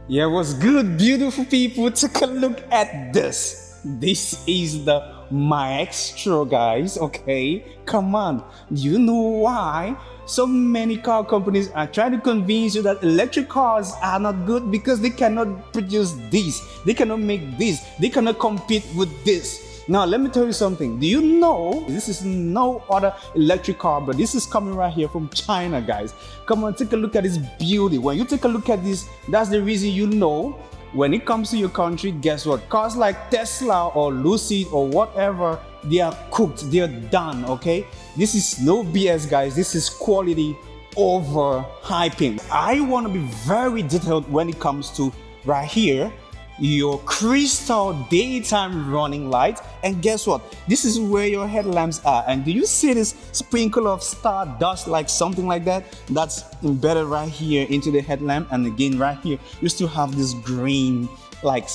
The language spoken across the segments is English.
Yeah, what's good, beautiful people? Take a look at this. This is the Maextro, guys. Okay, come on. Do you know why so many car companies are trying to convince you that electric cars are not good? Because they cannot produce this, they cannot make this, they cannot compete with this. Now, let me tell you something. Do you know this is no other electric car, but this is coming right here from China, guys? Come on, take a look at this beauty. When you take a look at this, that's the reason you know when it comes to your country, guess what? Cars like Tesla or Lucid or whatever, they are cooked, they are done, okay? This is no BS, guys. This is quality over hyping. I want to be very detailed when it comes to right here your crystal daytime running light, and guess what, this is where your headlamps are. And do you see this sprinkle of star dust, like something like that, that's embedded right here into the headlamp? And again right here you still have this green like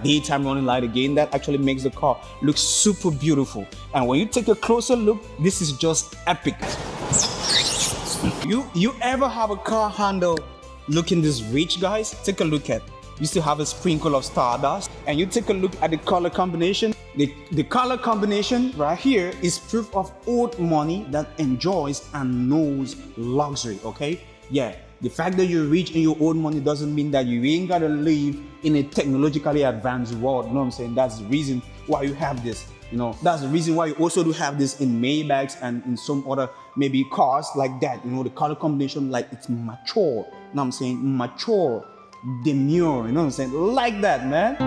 daytime running light again that actually makes the car look super beautiful. And when you take a closer look, this is just epic. You ever have a car handle looking this rich, guys? Take a look at, you still have a sprinkle of stardust. And you take a look at the color combination. The color combination right here is proof of old money that enjoys and knows luxury, okay? Yeah, the fact that you're rich in your own money doesn't mean that you ain't gotta live in a technologically advanced world. You know what I'm saying? That's the reason why you have this. You know, that's the reason why you also do have this in Maybachs and in some other maybe cars like that. You know, the color combination, like it's mature. You know what I'm saying? Mature, demure, you know what I'm saying? Like that, man.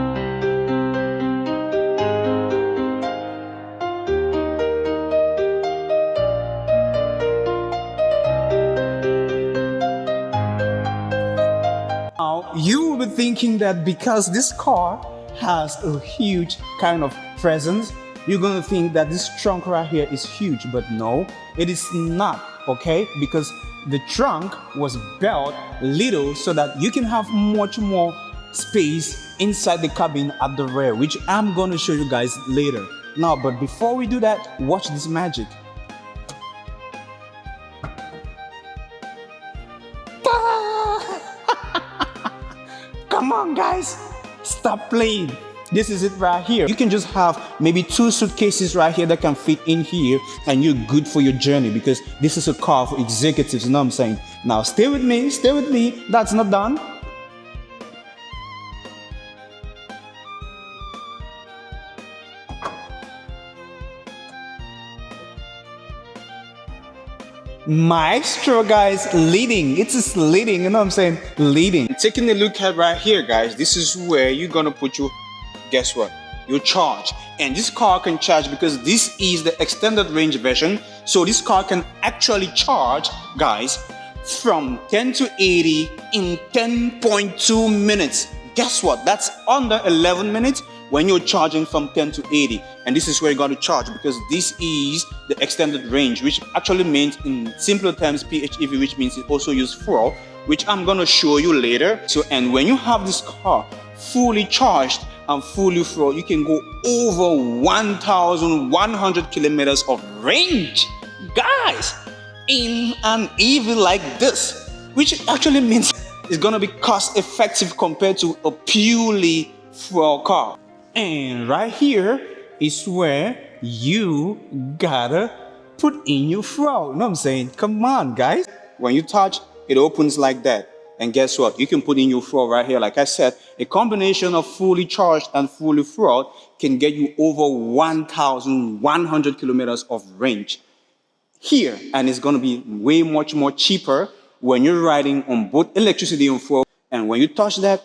Now, you will be thinking that because this car has a huge kind of presence, you're gonna think that this trunk right here is huge, but no, it is not, okay? Because the trunk was built little so that you can have much more space inside the cabin at the rear, which I'm gonna show you guys later. Now, but before we do that, watch this magic. Come on, guys, stop playing. This is it right here. You can just have maybe 2 suitcases right here that can fit in here, and you're good for your journey, because this is a car for executives, you know what I'm saying? Now stay with me, that's not done. Maextro, guys, leading. It is leading, you know what I'm saying? Leading. Taking a look at right here, guys, this is where you're gonna put your, guess what, your charge. And this car can charge because this is the extended range version. So this car can actually charge, guys, from 10 to 80 in 10.2 minutes. Guess what? That's under 11 minutes when you're charging from 10 to 80. And this is where you got to charge, because this is the extended range, which actually means in simpler terms PHEV, which means it also uses fuel, which I'm going to show you later. So, and when you have this car fully charged and fully full, you can go over 1,100 kilometers of range, guys, in an EV like this, which actually means it's gonna be cost effective compared to a purely fuel car. And right here is where you gotta put in your fuel. You know what I'm saying? Come on, guys. When you touch, it opens like that. And guess what? You can put in your fuel right here. Like I said, a combination of fully charged and fully fueled can get you over 1,100 kilometers of range here. And it's going to be way much more cheaper when you're riding on both electricity and fuel. And when you touch that,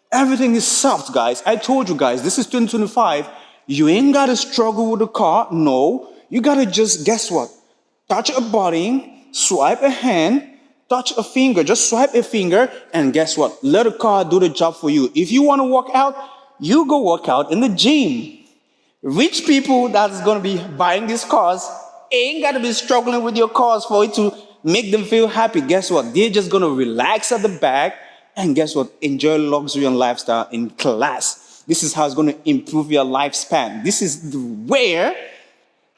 everything is soft, guys. I told you guys, this is 2025. You ain't got to struggle with the car. No, you got to just, guess what? Touch a button, swipe a hand, touch a finger, just swipe a finger, and guess what? Let the car do the job for you. If you want to work out, you go work out in the gym. Rich people that's going to be buying these cars ain't got to be struggling with your cars for it to make them feel happy. Guess what? They're just going to relax at the back and guess what? Enjoy luxury and lifestyle in class. This is how it's going to improve your lifespan. This is where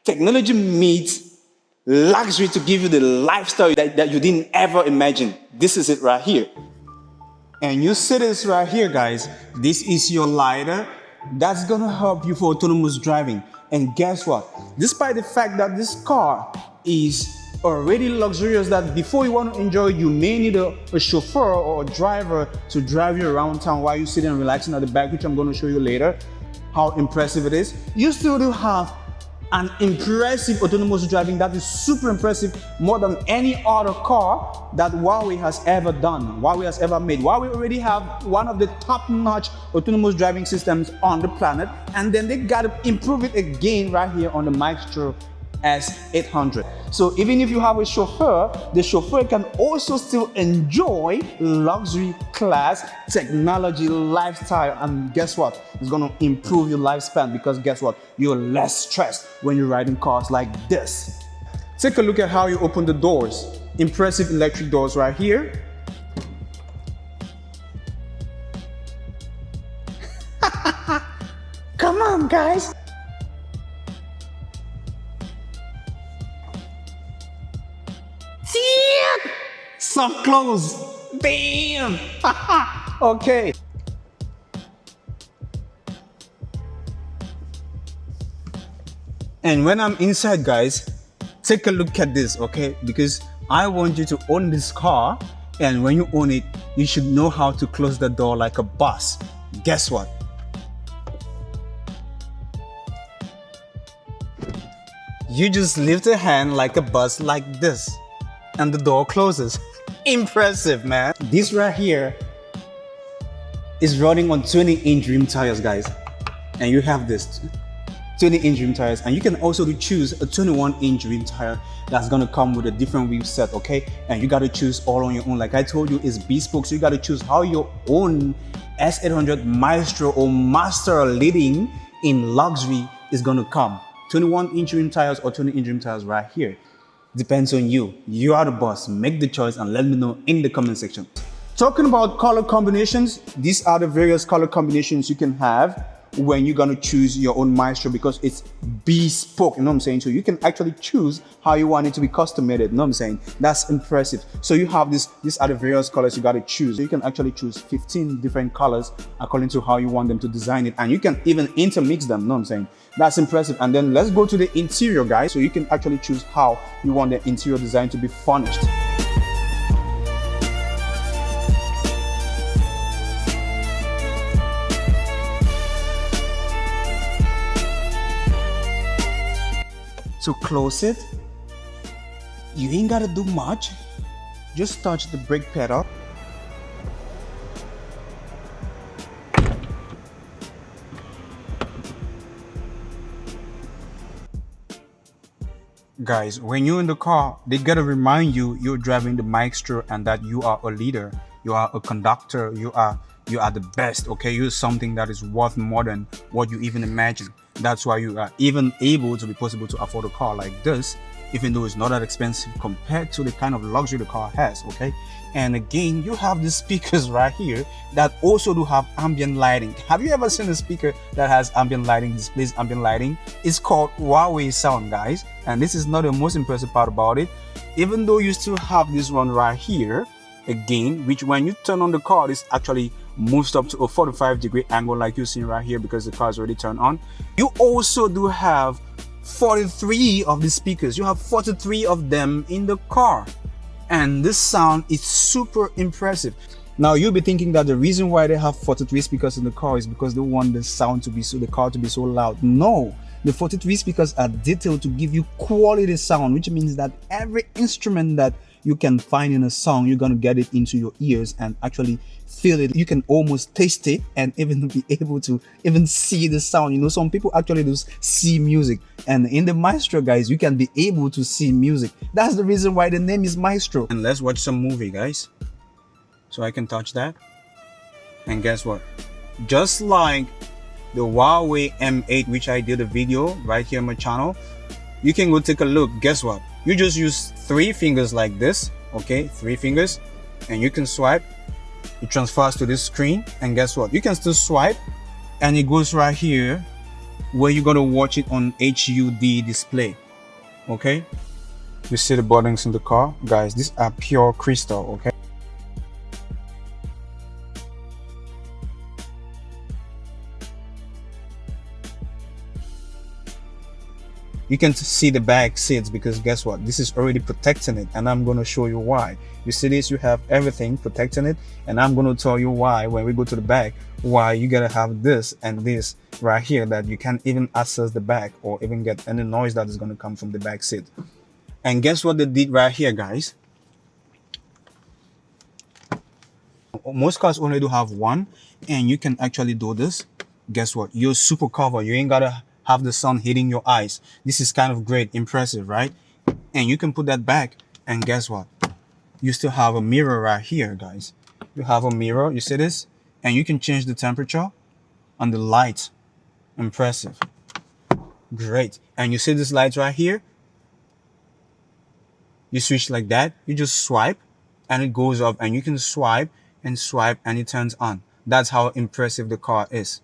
technology meets luxury to give you the lifestyle that you didn't ever imagine. This is it right here. And you see this right here, guys. This is your lighter. That's gonna help you for autonomous driving. And guess what? Despite the fact that this car is already luxurious, that before you want to enjoy it, you may need a chauffeur or a driver to drive you around town while you're sitting and relaxing at the back, which I'm going to show you later how impressive it is. You still do have an impressive autonomous driving that is super impressive, more than any other car that Huawei has ever done, Huawei has ever made. Huawei already have one of the top-notch autonomous driving systems on the planet, and then they got to improve it again right here on the Maextro S800. So even if you have a chauffeur, the chauffeur can also still enjoy luxury class technology lifestyle. And guess what? It's going to improve your lifespan, because guess what? You're less stressed when you're riding cars like this. Take a look at how you open the doors. Impressive electric doors right here. Come on, guys. So close. Damn. Okay. And when I'm inside, guys, take a look at this, okay? Because I want you to own this car, and when you own it, you should know how to close the door like a boss. Guess what? You just lift a hand like a boss like this, and the door closes. Impressive, man. This right here is running on 20-inch rim tires, guys. And you have this 20-inch rim tires, and you can also choose a 21-inch rim tire that's gonna come with a different wheel set, okay? And you gotta choose all on your own. Like I told you, it's bespoke, so you gotta choose how your own S800 Maestro or Master leading in luxury is gonna come. 21-inch rim tires or 20-inch rim tires right here. Depends on you. You are the boss. Make the choice and let me know in the comment section. Talking about color combinations, these are the various color combinations you can have when you're gonna choose your own Maestro, because it's bespoke, you know what I'm saying? So you can actually choose how you want it to be custom made, you know what I'm saying? That's impressive. So you have these are the various colors you gotta choose. So you can actually choose 15 different colors according to how you want them to design it, and you can even intermix them, you know what I'm saying? That's impressive. And then let's go to the interior, guys. So you can actually choose how you want the interior design to be furnished. To close it, you ain't gotta do much. Just touch the brake pedal. Guys, when you're in the car, they gotta remind you you're driving the Maextro and that you are a leader, you are a conductor, you are the best, okay? You're something that is worth more than what you even imagine. That's why you are even able to be possible to afford a car like this, even though it's not that expensive compared to the kind of luxury the car has, okay? And again, you have the speakers right here that also do have ambient lighting. Have you ever seen a speaker that has ambient lighting, displays ambient lighting? It's called Huawei sound, guys. And this is not the most impressive part about it. Even though you still have this one right here, again, which when you turn on the car, this actually moves up to a 45-degree angle like you're seeing right here because the car is already turned on. You also do have 43 of the speakers. You have 43 of them in the car. And this sound is super impressive. Now you'll be thinking that the reason why they have 43 speakers in the car is because they want the sound to be the car to be so loud. No, the 43 speakers are detailed to give you quality sound, which means that every instrument that you can find in a song, you're gonna get it into your ears and actually feel it. You can almost taste it and even be able to even see the sound. You know, some people actually do see music, and in the Maestro, guys, you can be able to see music. That's the reason why the name is Maestro. And let's watch some movie, guys. So I can touch that, and guess what? Just like the Huawei M8, which I did a video right here on my channel, you can go take a look. Guess what? You just use 3 fingers like this, okay? 3 fingers, and you can swipe. It transfers to this screen, and guess what? You can still swipe, and it goes right here where you're gonna watch it on HUD display, okay? You see the buttons in the car, guys. These are pure crystal, okay? You can see the back seats because guess what? This is already protecting it, and I'm going to show you why. You see this? You have everything protecting it, and I'm going to tell you why when we go to the back, why you gotta have this and this right here, that you can't even access the back or even get any noise that is going to come from the back seat. And guess what they did right here, guys? Most cars only do have one, and you can actually do this. Guess what? You're super covered. You ain't gotta have the sun hitting your eyes. This is kind of great, impressive, right? And you can put that back, and guess what? You still have a mirror right here, guys. You have a mirror, you see this? And you can change the temperature and the light. Impressive. Great. And you see this light right here? You switch like that, you just swipe and it goes off, and you can swipe and swipe and it turns on. That's how impressive the car is.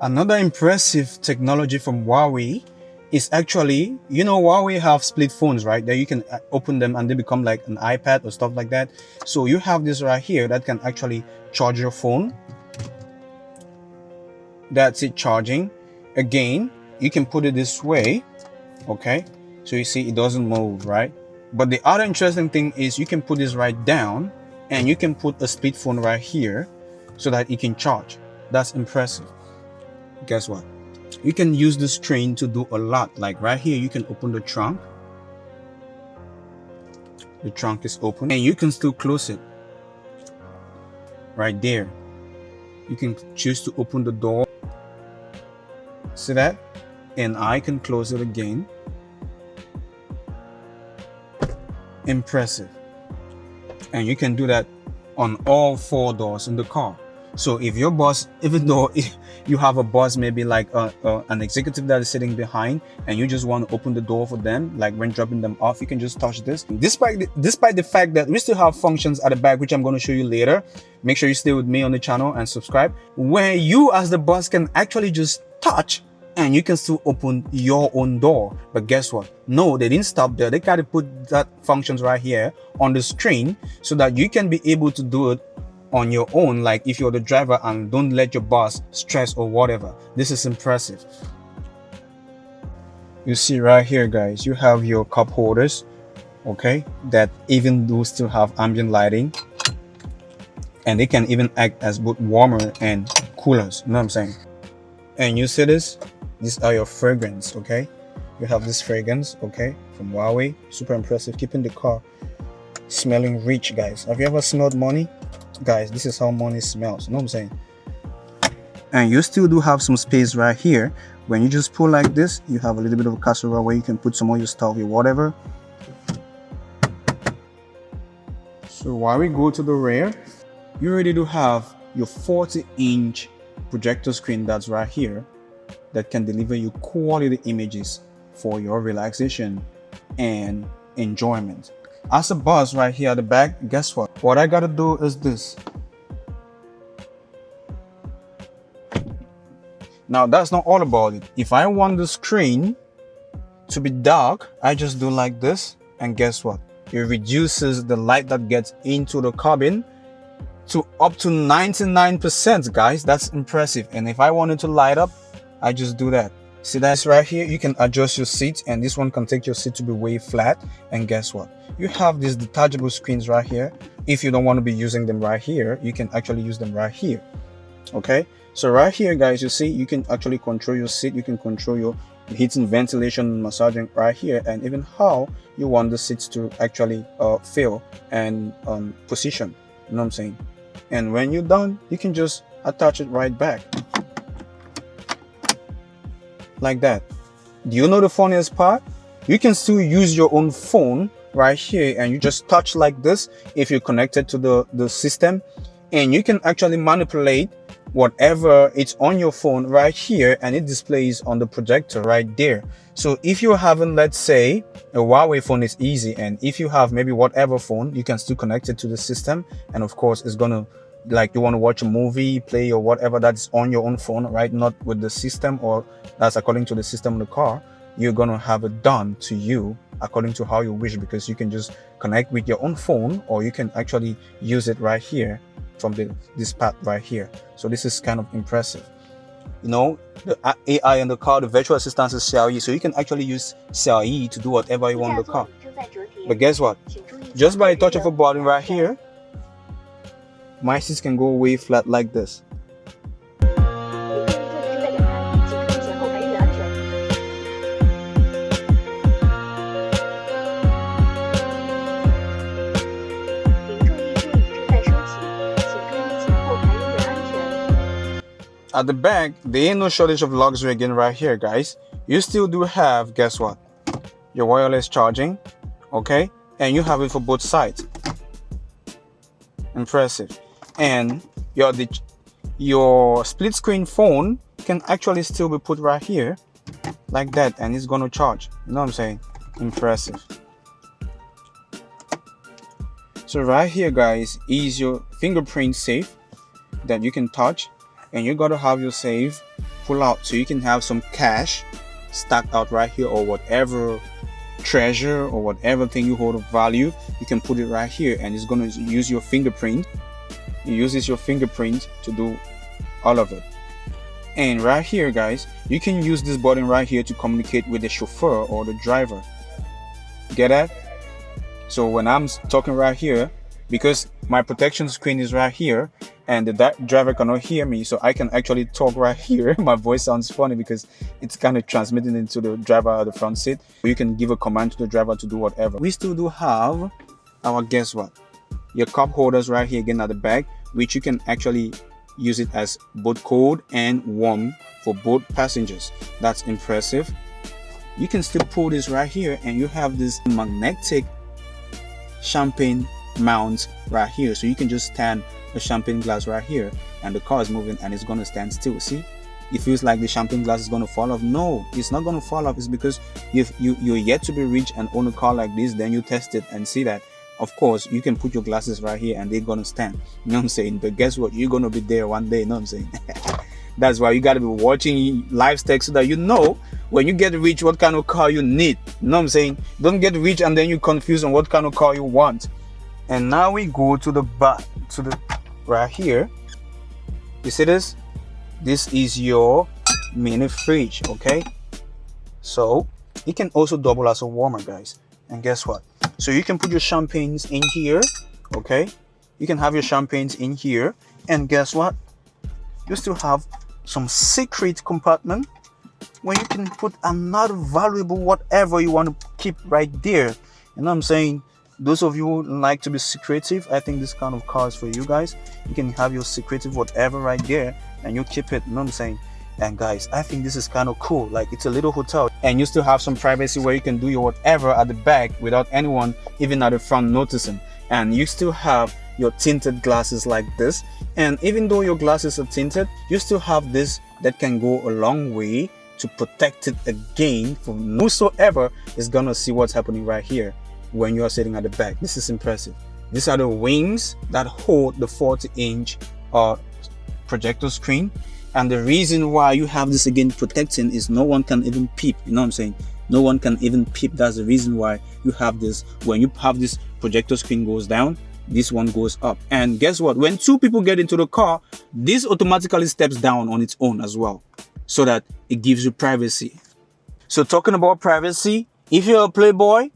Another impressive technology from Huawei is actually, you know, Huawei have split phones, right? That you can open them and they become like an iPad or stuff like that. So you have this right here that can actually charge your phone. That's it, charging. Again, you can put it this way, okay? So you see it doesn't move, right? But the other interesting thing is you can put this right down and you can put a split phone right here so that it can charge. That's impressive. Guess what? You can use the screen to do a lot. Like right here, you can open the trunk. The trunk is open and you can still close it. Right there. You can choose to open the door. See that? And I can close it again. Impressive. And you can do that on all four doors in the car. So if your boss, even though you have a boss, maybe like an executive that is sitting behind, and you just want to open the door for them, like when dropping them off, you can just touch this. Despite the fact that we still have functions at the back, which I'm going to show you later, make sure you stay with me on the channel and subscribe, where you as the boss can actually just touch and you can still open your own door. But guess what? No, they didn't stop there. They got to put that functions right here on the screen so that you can be able to do it on your own, like if you're the driver, and don't let your boss stress or whatever. This is impressive. You see right here, guys, you have your cup holders, okay, that even do still have ambient lighting, and they can even act as both warmer and coolers. You know what I'm saying? And you see this? These are your fragrance, okay? You have this fragrance, okay, from Huawei. Super impressive, keeping the car smelling rich, guys. Have you ever smelled money? Guys, this is how money smells. You know what I'm saying? And you still do have some space right here. When you just pull like this, you have a little bit of a casserole where you can put some of your stuff, your whatever. So while we go to the rear, you already do have your 40-inch projector screen that's right here that can deliver you quality images for your relaxation and enjoyment. As a boss right here at the back, guess what? What I gotta do is this. Now that's not all about it. If I want the screen to be dark, I just do like this, and guess what? It reduces the light that gets into the cabin to up to 99%, guys. That's impressive. And if I want it to light up, I just do that. See that's right here, you can adjust your seat, and this one can take your seat to be way flat. And guess what? You have these detachable screens right here. If you don't want to be using them right here, you can actually use them right here. Okay, so right here, guys, you see you can actually control your seat. You can control your heating, ventilation, massaging right here, and even how you want the seats to actually feel and position. You know what I'm saying? And when you're done, you can just attach it right back like that. Do you know the funniest part? You can still use your own phone right here, and you just touch like this if you're connected to the system, and you can actually manipulate whatever it's on your phone right here, and it displays on the projector right there. So if you're having, let's say, a Huawei phone, is easy, and if you have maybe whatever phone, you can still connect it to the system, and of course it's gonna, like, you want to watch a movie, play, or whatever that's on your own phone, right? Not with the system, or that's according to the system of the car. You're gonna have it done to you according to how you wish, because you can just connect with your own phone, or you can actually use it right here from this part right here. So this is kind of impressive. you know, the AI in the car, the virtual assistant is Xiaoyi, so you can actually use Xiaoyi to do whatever you want in the car. But guess what? Just by a touch of a button right here, my seats can go way flat like this. At the back, there ain't no shortage of luxury again right here, guys. You still do have, guess what? Your wireless charging, okay? And you have it for both sides. Impressive. And your split screen phone can actually still be put right here, like that, and it's gonna charge. You know what I'm saying? Impressive. So right here, guys, is your fingerprint safe that you can touch. And you gotta have your safe pull out so you can have some cash stacked out right here, or whatever treasure or whatever thing you hold of value, you can put it right here, and it's gonna use your fingerprint. It uses your fingerprint to do all of it. And right here, guys, you can use this button right here to communicate with the chauffeur or the driver. Get that? So when I'm talking right here, because my protection screen is right here and the driver cannot hear me, so I can actually talk right here. My voice sounds funny because it's kind of transmitting into the driver at the front seat. You can give a command to the driver to do whatever. We still do have our, guess what, your cup holders right here again at the back, which you can actually use it as both cold and warm for both passengers. That's impressive. You can still pull this right here and you have this magnetic champagne mount right here, so you can just stand a champagne glass right here and the car is moving and it's going to stand still. See, it feels like the champagne glass is going to fall off. No, it's not going to fall off. It's because you're yet to be rich and own a car like this. Then you test it and see that, of course, you can put your glasses right here and they're going to stand. You know what I'm saying? But guess what, you're going to be there one day. You know what I'm saying? That's why you got to be watching live tech so that you know when you get rich what kind of car you need. You know what I'm saying? Don't get rich and then you confused on what kind of car you want. And now we go to the back, to the right here. You see this? This is your mini fridge, okay? So it can also double as a warmer, guys. And guess what? So you can put your champagnes in here, okay? You can have your champagnes in here, and guess what? You still have some secret compartment where you can put another valuable whatever you want to keep right there. You know what I'm saying? Those of you who like to be secretive, I think this kind of car is for you guys. You can have your secretive whatever right there and you keep it. You know what I'm saying? And guys, I think this is kind of cool. Like, it's a little hotel and you still have some privacy where you can do your whatever at the back without anyone even at the front noticing. And you still have your tinted glasses like this. And even though your glasses are tinted, you still have this that can go a long way to protect it again from whosoever is gonna see what's happening right here when you are sitting at the back. This is impressive. These are the wings that hold the 40-inch projector screen. And the reason why you have this again protecting is no one can even peep. You know what I'm saying? No one can even peep. That's the reason why you have this. When you have this projector screen goes down, this one goes up. And guess what? When two people get into the car, this automatically steps down on its own as well, so that it gives you privacy. So talking about privacy, if you're a playboy,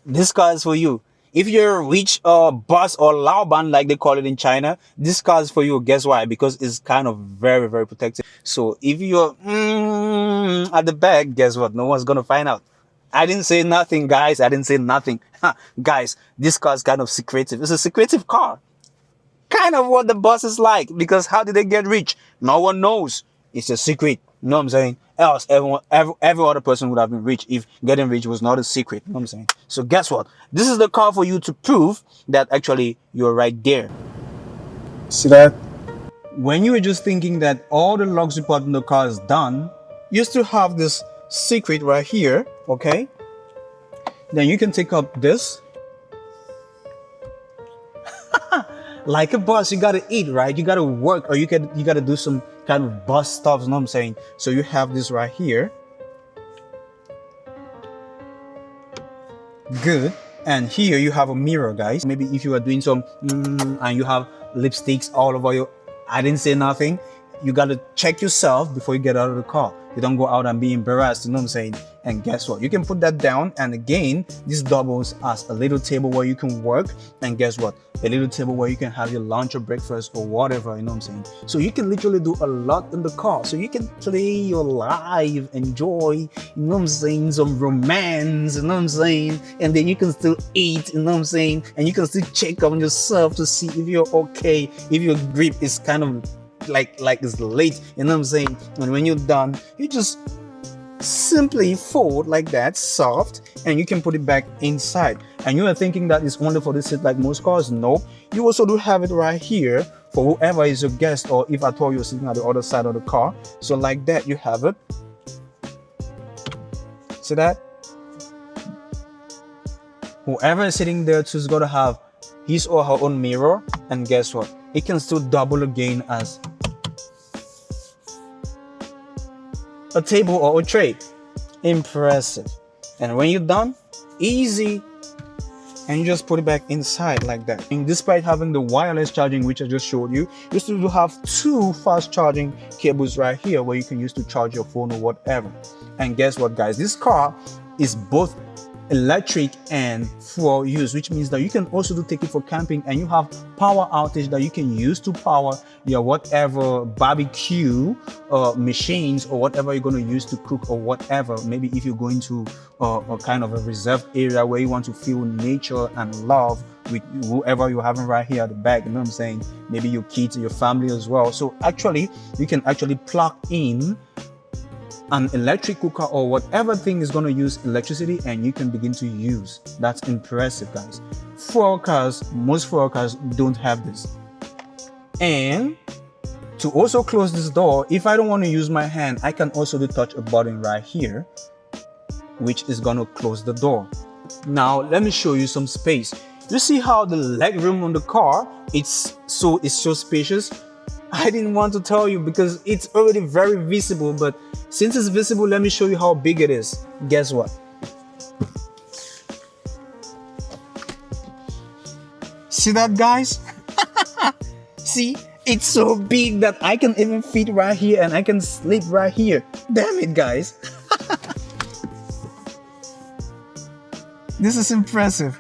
this car is for you. If you're a rich boss or laoban, like they call it in China, this car is for you. Guess why? Because it's kind of very, very protected. So if you're at the back, guess what? No one's gonna find out. I didn't say nothing, guys. I didn't say nothing. Guys, this car is kind of secretive. It's a secretive car. Kind of what the boss is like. Because how did they get rich? No one knows. It's a secret. You know what I'm saying? Else, every other person would have been rich if getting rich was not a secret. You know what I'm saying? So guess what? This is the car for you to prove that actually you're right there. See that? When you were just thinking that all the luxury part in the car is done, you still have this secret right here, okay? Then you can take up this. Like a boss, you gotta eat, right? You gotta work, or you gotta do some kind of boss stuff, you know what I'm saying? So you have this right here. Good. And here you have a mirror, guys. Maybe if you are doing some and you have lipsticks all over you, I didn't say nothing. You got to check yourself before you get out of the car. You don't go out and be embarrassed, you know what I'm saying? And guess what? You can put that down, and again, this doubles as a little table where you can work, and guess what? A little table where you can have your lunch or breakfast or whatever, you know what I'm saying? So you can literally do a lot in the car. So you can play your life, enjoy, you know what I'm saying, some romance, you know what I'm saying? And then you can still eat, you know what I'm saying? And you can still check on yourself to see if you're okay, if your grip is kind of like it's late, you know what I'm saying? And when you're done, you just simply fold like that, soft, and you can put it back inside. And you are thinking that it's only for this seat like most cars? No, you also do have it right here for whoever is your guest, or if at all you're sitting at the other side of the car. So like that, you have it. See that? Whoever is sitting there too is going to have his or her own mirror, and guess what? It can still double again as a table or a tray. Impressive. And when you're done, easy, and you just put it back inside like that. And despite having the wireless charging, which I just showed you, you still do have two fast charging cables right here where you can use to charge your phone or whatever. And guess what, guys? This car is both electric and fuel use, which means that you can also take it for camping, and you have power outage that you can use to power your whatever barbecue machines or whatever you're going to use to cook or whatever. Maybe if you're going to a kind of a reserved area where you want to feel nature and love with whoever you're having right here at the back, you know what I'm saying? Maybe your kids or your family as well. So actually, you can actually plug in an electric cooker or whatever thing is going to use electricity, and you can begin to use. That's impressive, guys. Fuel cars, most fuel cars don't have this. And to also close this door, if I don't want to use my hand, I can also touch a button right here, which is going to close the door. Now let me show you some space. You see how the leg room on the car, it's so spacious. I didn't want to tell you because it's already very visible, but since it's visible, let me show you how big it is. Guess what? See that, guys? See, it's so big that I can even fit right here and I can sleep right here. Damn it, guys. This is impressive.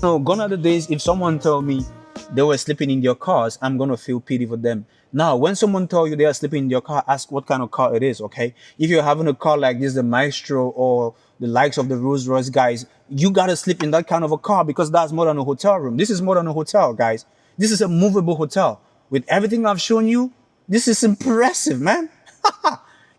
No, gone are the days if someone told me they were sleeping in their cars, I'm gonna feel pity for them. Now, when someone tells you they are sleeping in your car, ask what kind of car it is, okay? If you're having a car like this, the Maextro or the likes of the Rolls Royce, guys, you gotta sleep in that kind of a car because that's more than a hotel room. This is more than a hotel, guys. This is a movable hotel. With everything I've shown you, this is impressive, man.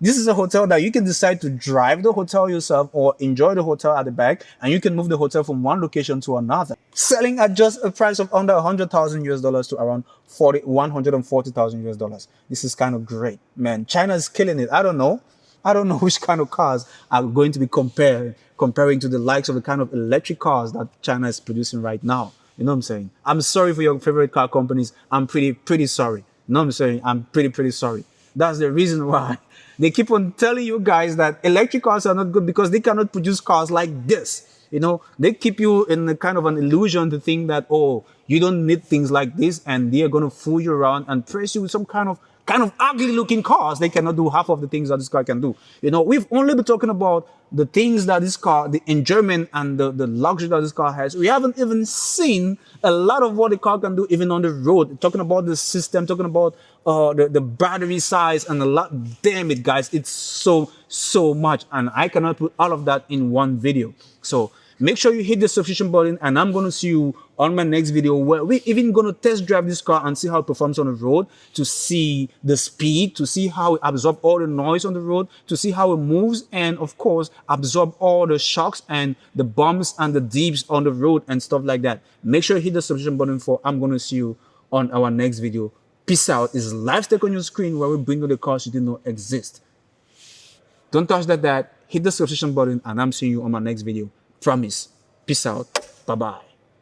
This is a hotel that you can decide to drive the hotel yourself or enjoy the hotel at the back, and you can move the hotel from one location to another. Selling at just a price of under $100,000 to around $140,000. This is kind of great, man. China is killing it. I don't know which kind of cars are going to be comparing to the likes of the kind of electric cars that China is producing right now. You know what I'm saying? I'm sorry for your favorite car companies. I'm pretty sorry. You know what I'm saying? I'm pretty sorry. That's the reason why they keep on telling you guys that electric cars are not good, because they cannot produce cars like this. You know, they keep you in a kind of an illusion to think that, oh, you don't need things like this, and they are going to fool you around and press you with some kind of ugly looking cars. They cannot do half of the things that this car can do. You know, we've only been talking about the things that this car, the enjoyment and the luxury that this car has. We haven't even seen a lot of what the car can do even on the road. Talking about the system, talking about the battery size and a lot. Damn it, guys, it's so much, and I cannot put all of that in one video. So make sure you hit the subscription button, and I'm going to see you on my next video where we're even going to test drive this car and see how it performs on the road, to see the speed, to see how it absorbs all the noise on the road, to see how it moves, and of course absorb all the shocks and the bumps and the dips on the road and stuff like that. Make sure you hit the subscription button for I'm going to see you on our next video. Peace out. It's live stack on your screen where we bring you the cars you didn't know exist. Don't touch that. Hit the subscription button, and I'm seeing you on my next video. Promise. Peace out. Bye-bye.